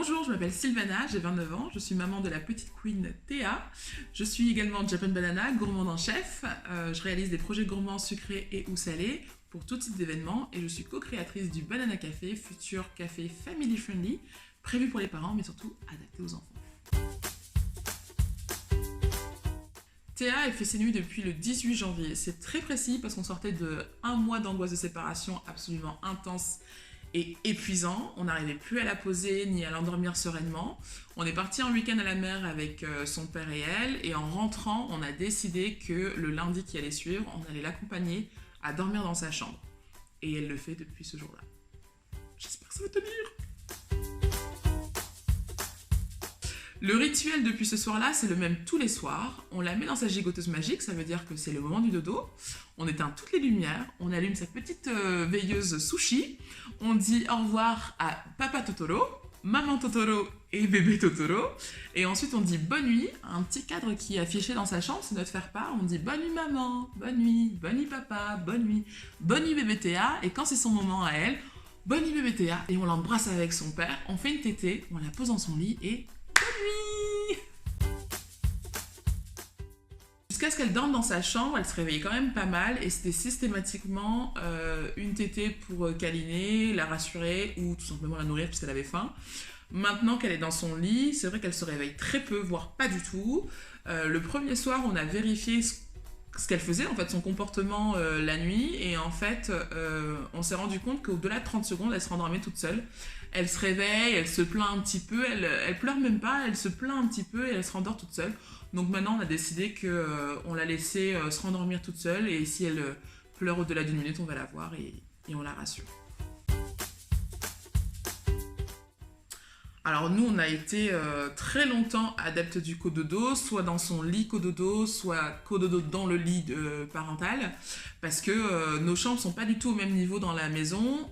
Bonjour, je m'appelle Sylvana, j'ai 29 ans, je suis maman de la petite queen Théa. Je suis également Japan Banana, gourmande en chef. Je réalise des projets gourmands sucrés et ou salés pour tout type d'événements et je suis co-créatrice du Banana Café, futur café family friendly, prévu pour les parents mais surtout adapté aux enfants. Théa, elle fait ses nuits depuis le 18 janvier. C'est très précis parce qu'on sortait de un mois d'angoisse de séparation absolument intense et épuisant. On n'arrivait plus à la poser ni à l'endormir sereinement. On est parti en week-end à la mer avec son père et elle. Et en rentrant, on a décidé que le lundi qui allait suivre, on allait l'accompagner à dormir dans sa chambre. Et elle le fait depuis ce jour-là. J'espère que ça va tenir. Le rituel depuis ce soir-là, c'est le même tous les soirs. On la met dans sa gigoteuse magique, ça veut dire que c'est le moment du dodo. On éteint toutes les lumières, on allume sa petite veilleuse sushi. On dit au revoir à Papa Totoro, Maman Totoro et Bébé Totoro. Et ensuite on dit bonne nuit, un petit cadre qui est affiché dans sa chambre, c'est notre faire-part. On dit bonne nuit maman, bonne nuit papa, bonne nuit bébé Théa. Et quand c'est son moment à elle, bonne nuit bébé Théa. Et on l'embrasse avec son père, on fait une tétée, on la pose dans son lit et bonne nuit. Jusqu'à ce qu'elle dorme dans sa chambre, elle se réveillait quand même pas mal et c'était systématiquement une tétée pour câliner, la rassurer ou tout simplement la nourrir puisqu'elle avait faim. Maintenant qu'elle est dans son lit, c'est vrai qu'elle se réveille très peu, voire pas du tout. Le premier soir, on a vérifié ce qu'elle faisait, en fait, son comportement la nuit, et en fait, on s'est rendu compte qu'au-delà de 30 secondes, elle se rendormait toute seule. Elle se réveille, elle se plaint un petit peu, elle pleure même pas, elle se plaint un petit peu et elle se rendort toute seule. Donc maintenant, on a décidé qu'on la laissait se rendormir toute seule, et si elle pleure au-delà d'une minute, on va la voir et on la rassure. Alors nous, on a été très longtemps adeptes du cododo, soit dans son lit cododo, soit cododo dans le lit parental, parce que nos chambres sont pas du tout au même niveau dans la maison.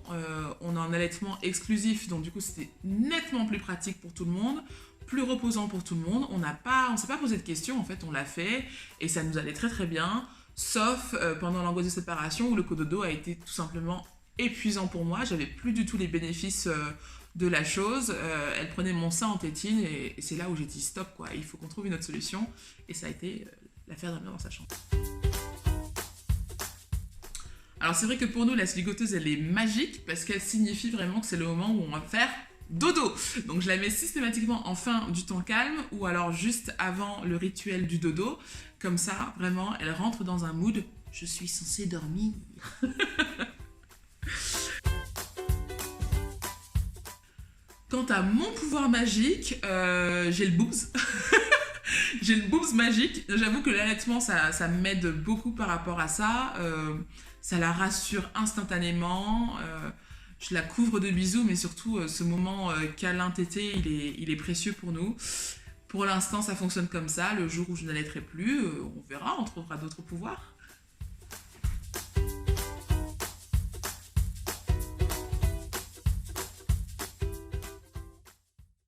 On a un allaitement exclusif, donc du coup c'était nettement plus pratique pour tout le monde, plus reposant pour tout le monde. On s'est pas posé de questions, en fait, on l'a fait et ça nous allait très très bien, sauf pendant l'angoisse de séparation où le cododo a été tout simplement épuisant pour moi. J'avais plus du tout les bénéfices de la chose. Elle prenait mon sein en tétine et c'est là où j'ai dit stop, quoi, il faut qu'on trouve une autre solution, et ça a été la faire dormir dans sa chambre. Alors c'est vrai que pour nous la ligoteuse elle est magique parce qu'elle signifie vraiment que c'est le moment où on va faire dodo. Donc je la mets systématiquement en fin du temps calme ou alors juste avant le rituel du dodo, comme ça vraiment elle rentre dans un mood je suis censée dormir. Quant à mon pouvoir magique, j'ai le boobs. J'ai le boobs magique. J'avoue que l'allaitement, ça m'aide beaucoup par rapport à ça. Ça la rassure instantanément. Je la couvre de bisous, mais surtout, ce moment câlin-tété, il est précieux pour nous. Pour l'instant, ça fonctionne comme ça. Le jour où je n'allaiterai plus, on verra, on trouvera d'autres pouvoirs.